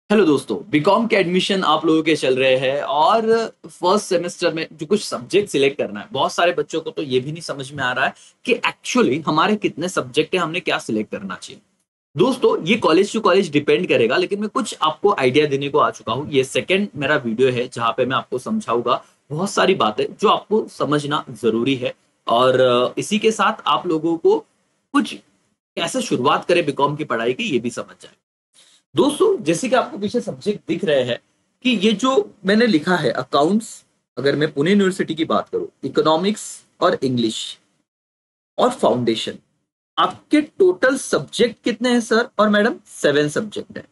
Hello दोस्तों, BCom के admission आप लोगों के चल रहे हैं और फर्स्ट सेमेस्टर में जो कुछ सब्जेक्ट सिलेक्ट करना है, बहुत सारे बच्चों को तो ये भी नहीं समझ में आ रहा है कि एक्चुअली हमारे कितने सब्जेक्ट है, हमने क्या सिलेक्ट करना चाहिए। दोस्तों, ये कॉलेज टू कॉलेज डिपेंड करेगा, लेकिन मैं कुछ आपको आइडिया देने को आ चुका हूँ। ये सेकंड मेरा वीडियो है जहां पे मैं आपको समझाऊंगा बहुत सारी बातें जो आपको समझना जरूरी है। और इसी के साथ आप लोगों को कुछ कैसे शुरुआत करें बीकॉम की पढ़ाई की, ये भी समझ जाए। दोस्तों, जैसे कि आपको पीछे सब्जेक्ट दिख रहे हैं कि ये जो मैंने लिखा है अकाउंट्स, अगर मैं पुणे यूनिवर्सिटी की बात करूं, इकोनॉमिक्स और इंग्लिश और फाउंडेशन, आपके टोटल सब्जेक्ट कितने हैं सर और मैडम? 7 सब्जेक्ट है।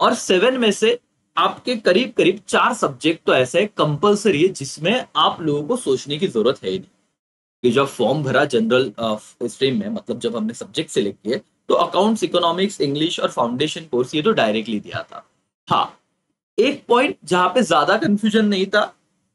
और 7 में से आपके करीब करीब 4 सब्जेक्ट तो ऐसे कंपलसरी है जिसमें आप लोगों को सोचने की जरूरत है ही नहीं। कि जब फॉर्म भरा जनरल स्ट्रीम में, मतलब जब हमने सब्जेक्ट सिलेक्ट किए, तो अकाउंट्स, इकोनॉमिक्स, इंग्लिश और फाउंडेशन कोर्स ये तो डायरेक्टली दिया था। हाँ, एक पॉइंट जहां पे ज्यादा कंफ्यूजन नहीं था,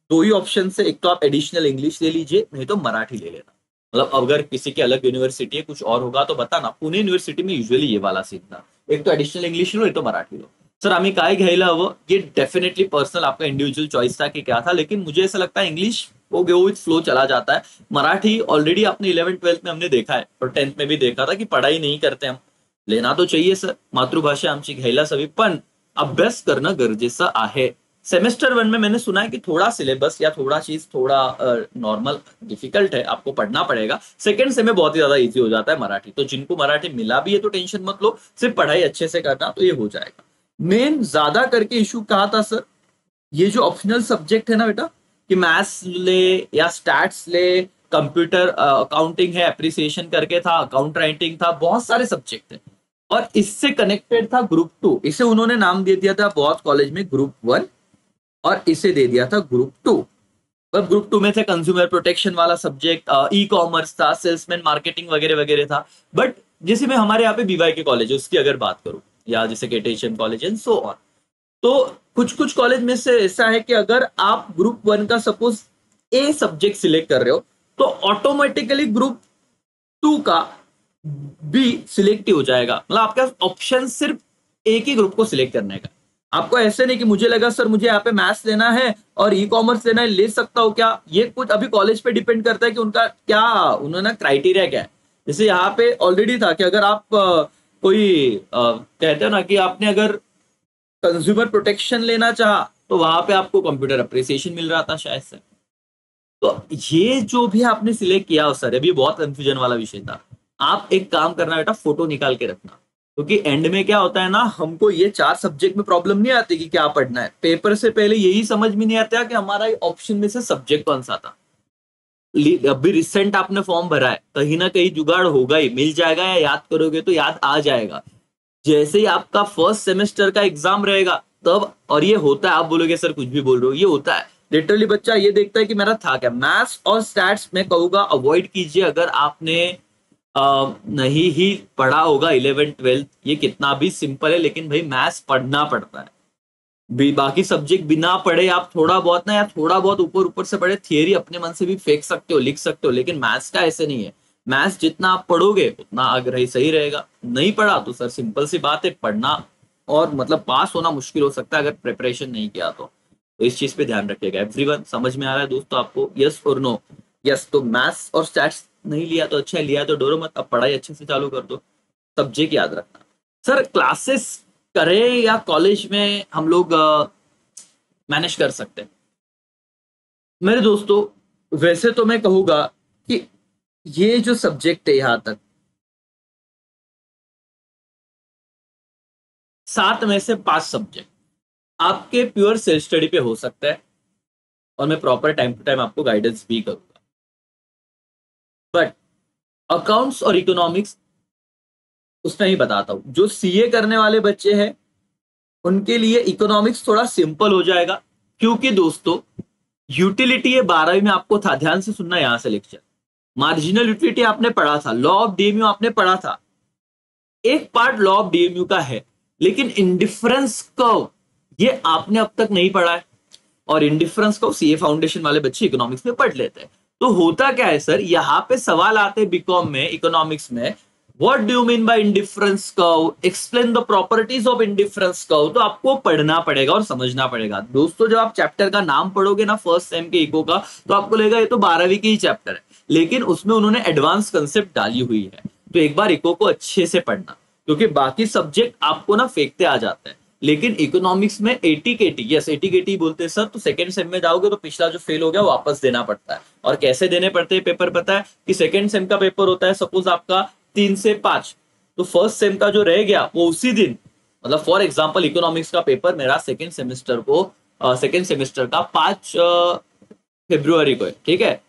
दो ही ऑप्शन से, एक तो आप एडिशनल इंग्लिश ले लीजिए, नहीं तो मराठी ले लेना। मतलब अगर किसी की अलग यूनिवर्सिटी है, कुछ और होगा तो बताना। पुणे यूनिवर्सिटी में यूजुअली ये वाला सीन था, एक तो एडिशनल इंग्लिश लो, एक तो मराठी लो। सर आम्ही काय घ्यायला हवं, ये डेफिनेटली पर्सनल आपका इंडिविजुअल चॉइस था कि क्या था, लेकिन मुझे ऐसा लगता है इंग्लिश वो गो विथ फ्लो चला जाता है। मराठी ऑलरेडी आपने 11th-12th में हमने देखा है और 10th में भी देखा था कि पढ़ाई नहीं करते हम। लेना तो चाहिए सर, मातृभाषा आमची घ्यायला हवी, पण अभ्यास करणं गरजेचं आहे। सेमेस्टर 1 में मैंने सुना है कि थोड़ा सिलेबस या थोड़ा चीज थोड़ा नॉर्मल डिफिकल्ट है, आपको पढ़ना पड़ेगा। सेकंड से में बहुत ही ज्यादा इजी हो जाता है मराठी, तो जिनको मराठी मिला भी है तो टेंशन मत लो, सिर्फ पढ़ाई अच्छे से करना तो ये हो जाएगा। मेन ज्यादा करके इशू कहा था सर, ये जो ऑप्शनल सब्जेक्ट है ना बेटा, कि मैथ्स ले या स्टैट्स ले, कंप्यूटर अकाउंटिंग है, एप्रिसिएशन करके था, अकाउंट राइटिंग था, बहुत सारे सब्जेक्ट थे। और इससे कनेक्टेड था ग्रुप 2, इसे उन्होंने नाम दे दिया था बहुत कॉलेज में ग्रुप 1, और इसे दे दिया था ग्रुप 2। अब ग्रुप 2 में थे कंज्यूमर प्रोटेक्शन वाला सब्जेक्ट, ई कॉमर्स था, सेल्समैन मार्केटिंग वगैरह वगैरह था। बट जैसे मैं हमारे यहाँ पे बीवाई के कॉलेज है उसकी अगर बात करूं, या जैसे केटेशियन कॉलेज एंड सो ऑन, तो कुछ कुछ कॉलेज में से ऐसा है कि अगर आप ग्रुप 1 का सपोज ए सब्जेक्ट सिलेक्ट कर रहे हो, तो ऑटोमेटिकली ग्रुप 2 का बी सिलेक्ट ही हो जाएगा। मतलब आपका ऑप्शन सिर्फ एक ही ग्रुप को सिलेक्ट करने का। आपको ऐसे नहीं कि मुझे लगा सर मुझे यहाँ पे मैथ्स लेना है और ई कॉमर्स लेना है, ले सकता हूँ क्या? ये कुछ अभी कॉलेज पे डिपेंड करता है कि उनका क्या, उन्होंने क्राइटेरिया क्या है। जैसे यहाँ पे ऑलरेडी था कि अगर आप कोई कहते हो ना कि आपने अगर कंज्यूमर प्रोटेक्शन लेना चाहा, तो वहां पे आपको कंप्यूटर अप्रिसिएशन मिल रहा था शायद से। तो ये जो भी आपने सिलेक्ट किया हो सर, अभी बहुत कंफ्यूजन वाला विषय था। आप एक काम करना बेटा, फोटो निकाल के रखना, क्योंकि एंड में क्या होता है ना, हमको ये 4 सब्जेक्ट में प्रॉब्लम नहीं आती कि क्या पढ़ना है, पेपर से पहले यही समझ में नहीं आता कि हमारा ऑप्शन में से सब्जेक्ट कौन सा था। अभी रिसेंट आपने फॉर्म भरा है, कहीं ना कहीं जुगाड़ होगा ही, मिल जाएगा, या याद करोगे तो याद आ जाएगा। जैसे ही आपका फर्स्ट सेमेस्टर का एग्जाम रहेगा तब, और ये होता है, आप बोलोगे सर कुछ भी बोल रहे हो, ये होता है लिटरली। बच्चा ये देखता है कि मेरा था क्या। मैथ्स और स्टैट्स में कहूंगा अवॉइड कीजिए अगर आपने नहीं ही पढ़ा होगा 11th-12th। ये कितना भी सिंपल है, लेकिन भाई मैथ्स पढ़ना पड़ता है। बाकी सब्जेक्ट बिना पढ़े आप थोड़ा बहुत ना, या थोड़ा बहुत ऊपर ऊपर से पढ़े, थियरी अपने मन से भी फेंक सकते हो, लिख सकते हो, लेकिन मैथ्स का ऐसे नहीं है। मैथ्स जितना आप पढ़ोगे उतना आग्रही सही रहेगा। नहीं पढ़ा तो सर सिंपल सी बात है, पढ़ना और मतलब पास होना मुश्किल हो सकता है अगर प्रिपरेशन नहीं किया तो इस चीज पे ध्यान रखिएगा। एवरीवन, समझ में आ रहा है दोस्तों आपको? यस और नो? यस तो मैथ्स और स्टैट्स नहीं लिया तो अच्छा है, लिया तो डरो मत, अब पढ़ाई अच्छे से चालू कर दो। सब्जेक्ट याद रखना। सर क्लासेस करें या कॉलेज में हम लोग मैनेज कर सकते हैं? मेरे दोस्तों, वैसे तो मैं कहूंगा कि ये जो सब्जेक्ट है यहां तक, 7 में से 5 सब्जेक्ट आपके प्योर सेल्फ स्टडी पे हो सकता है, और मैं प्रॉपर टाइम टू टाइम आपको गाइडेंस भी करूंगा। बट अकाउंट्स और इकोनॉमिक्स उसमें ही बताता हूं, जो सीए करने वाले बच्चे हैं उनके लिए इकोनॉमिक्स थोड़ा सिंपल हो जाएगा। क्योंकि दोस्तों, यूटिलिटी ये 12वीं में आपको था, ध्यान से सुनना यहां से लेक्चर। मार्जिनल यूटिलिटी आपने पढ़ा था, लॉ ऑफ डीएमयू आपने पढ़ा था, एक पार्ट लॉ ऑफ डीएमयू का है, लेकिन इंडिफरेंस कर्व ये आपने अब तक नहीं पढ़ा है। और इंडिफरेंस कर्व सीए फाउंडेशन वाले बच्चे इकोनॉमिक्स में पढ़ लेते हैं। तो होता क्या है सर, यहां पे सवाल आते हैं बीकॉम में, इकोनॉमिक्स में, what do you mean by indifference curve, explain the properties of indifference curve. तो आपको पढ़ना पड़ेगा और समझना पड़ेगा दोस्तों। जब आप चैप्टर का नाम पढ़ोगे ना फर्स्ट सेम के इको का, तो आपको लगेगा ये तो 12वीं की ही चैप्टर है, लेकिन उसमें उन्होंने एडवांस कंसेप्ट डाली हुई है। तो एक बार इको को अच्छे से पढ़ना, क्योंकि बाकी सब्जेक्ट आपको ना फेंकते आ जाते हैं, लेकिन इकोनॉमिक्स में 80 केटी, यस 80 केटी बोलते हैं सर, तो सेकंड सेम में जाओगे तो पिछला जो फेल हो गया वापस देना पड़ता है। और कैसे देने पड़ते हैं पेपर, पता है कि सेकंड सेम का पेपर होता है सपोज आपका 3 से 5, तो फर्स्ट सेम का जो रह गया वो उसी दिन, मतलब फॉर एग्जाम्पल इकोनॉमिक्स का पेपर मेरा सेकेंड सेमेस्टर को सेकेंड सेमेस्टर का 5 फरवरी को है, ठीक है,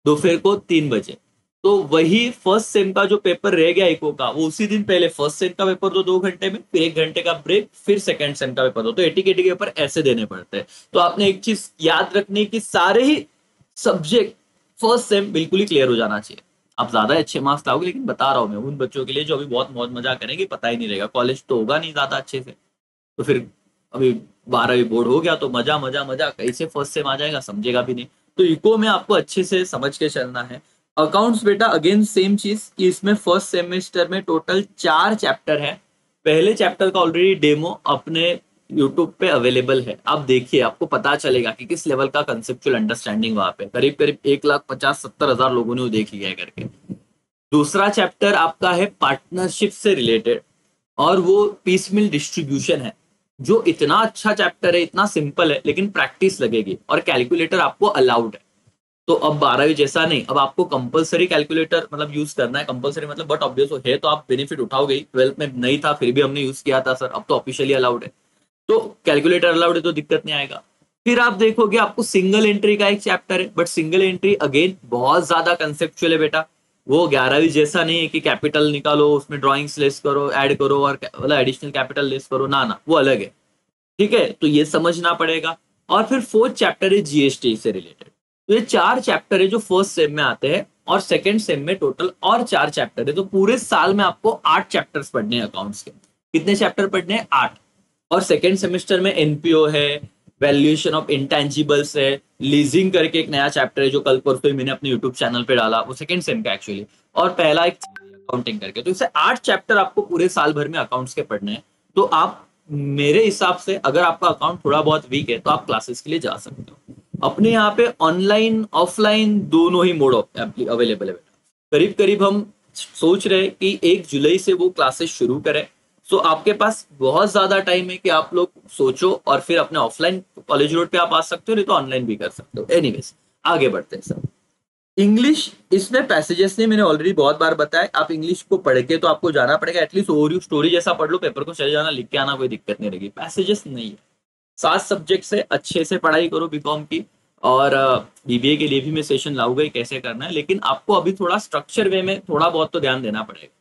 दोपहर को 3 बजे। तो वही फर्स्ट सेम का जो पेपर रह गया इको का, वो उसी दिन पहले फर्स्ट सेम का पेपर दो 2 घंटे में, फिर 1 घंटे का ब्रेक, फिर सेकंड सेम का पेपर दो। तो 80 केटी के पेपर ऐसे देने पड़ते हैं। तो आपने एक चीज याद रखनी कि सारे ही सब्जेक्ट फर्स्ट सेम बिल्कुल ही क्लियर हो जाना चाहिए। आप ज्यादा अच्छे मार्क्स लाओगे, लेकिन बता रहा हूं मैं उन बच्चों के लिए जो अभी बहुत मौज मजा करेंगे, पता ही नहीं रहेगा, कॉलेज तो होगा नहीं ज्यादा अच्छे से, तो फिर अभी 12वीं बोर्ड हो गया तो मजा मजा मजा कैसे फर्स्ट सेम आ जाएगा, समझेगा भी नहीं। तो इको में आपको अच्छे से समझ के चलना है। अकाउंट्स बेटा अगेन सेम चीज कि इसमें फर्स्ट सेमेस्टर में टोटल 4 चैप्टर है। पहले चैप्टर का ऑलरेडी डेमो अपने यूट्यूब पे अवेलेबल है, आप देखिए, आपको पता चलेगा कि किस लेवल का कंसेप्चुअल अंडरस्टैंडिंग वहां पे करीब करीब 1,50,70,000 लोगों ने वो देखी है करके। दूसरा चैप्टर आपका है पार्टनरशिप से रिलेटेड, और वो पीस मिल डिस्ट्रीब्यूशन है, जो इतना अच्छा चैप्टर है, इतना सिंपल है, लेकिन प्रैक्टिस लगेगी, और कैलकुलेटर आपको अलाउड है। तो अब 12वीं जैसा नहीं, अब आपको कंपलसरी कैलकुलेटर मतलब यूज करना है, कंपलसरी मतलब बट ऑब्वियस है, तो आप बेनिफिट उठाओगे ही। 12th में नहीं था फिर भी हमने यूज किया था सर, अब तो ऑफिशियली अलाउड है, तो कैलकुलेटर अलाउड है तो दिक्कत नहीं आएगा। फिर आप देखोगे आपको सिंगल एंट्री का एक चैप्टर है, बट सिंगल एंट्री अगेन बहुत ज्यादा कंसेप्चुअल है बेटा। वो 11वीं जैसा नहीं है कि कैपिटल निकालो, उसमें ड्रॉइंग्स लेस करो, ऐड करो, और मतलब एडिशनल कैपिटल लेस करो, ना ना, वो अलग है, ठीक है, तो ये समझना पड़ेगा। और फिर फोर्थ चैप्टर है जीएसटी से रिलेटेड। तो ये 4 चैप्टर है जो फर्स्ट सेम में आते हैं, और सेकंड सेम में टोटल और 4 चैप्टर है। तो पूरे साल में आपको 8 चैप्टर्स पढ़ने हैं अकाउंट्स के। कितने चैप्टर पढ़ने हैं? 8। और सेकेंड सेमेस्टर में एनपीओ है, वैल्यूएशन ऑफ इंटेंजिबल्स है, लीजिंग करके एक नया चैप्टर है जो कल परसों ही मैंने अपने यूट्यूब चैनल पे डाला, वो सेकेंड सेम का एक्चुअली, और पहला एक अकाउंटिंग करके। तो इसे 8 चैप्टर आपको पूरे साल भर में अकाउंट्स के पढ़ने हैं। तो आप मेरे हिसाब से अगर आपका अकाउंट थोड़ा बहुत वीक है तो आप क्लासेस के लिए जा सकते हो। अपने यहाँ पे ऑनलाइन ऑफलाइन दोनों ही मोड अवेलेबल है बेटा। करीब करीब हम सोच रहे हैं कि 1 जुलाई से वो क्लासेस शुरू करें। सो आपके पास बहुत ज्यादा टाइम है कि आप लोग सोचो, और फिर अपने ऑफलाइन कॉलेज रोड पे आप आ सकते हो, नहीं तो ऑनलाइन भी कर सकते हो। एनीवेज आगे बढ़ते हैं सर। इंग्लिश इसमें पैसेजेस ने मैंने ऑलरेडी बहुत बार बताया, आप इंग्लिश को पढ़ के तो आपको जाना पड़ेगा, एटलीस्ट ओवरव्यू स्टोरी जैसा पढ़ लो, पेपर को चले जाना, लिख के आना, कोई दिक्कत नहीं रहेगी। पैसेजेस नहीं है। 7 सब्जेक्ट से अच्छे से पढ़ाई करो बीकॉम की, और बीबीए के लिए भी मैं सेशन लाऊंगा कैसे करना है, लेकिन आपको अभी थोड़ा स्ट्रक्चर वे में थोड़ा बहुत तो ध्यान देना पड़ेगा।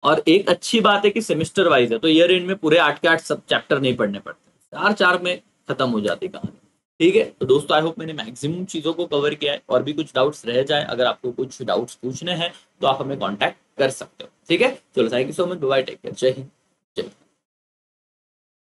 और एक अच्छी बात है कि सेमेस्टर वाइज है, तो ईयर एंड में पूरे 8 के 8 सब चैप्टर नहीं पढ़ने पड़ते, 4 में खत्म हो जाती कहानी। ठीक है, तो दोस्तों आई होप मैंने मैक्सिमम चीजों को कवर किया है। और भी कुछ डाउट्स रह जाए, अगर आपको कुछ डाउट्स पूछने हैं तो आप हमें कॉन्टैक्ट कर सकते हो। ठीक है, चलो thank you so much, bye, take care, जय हिंद, जय।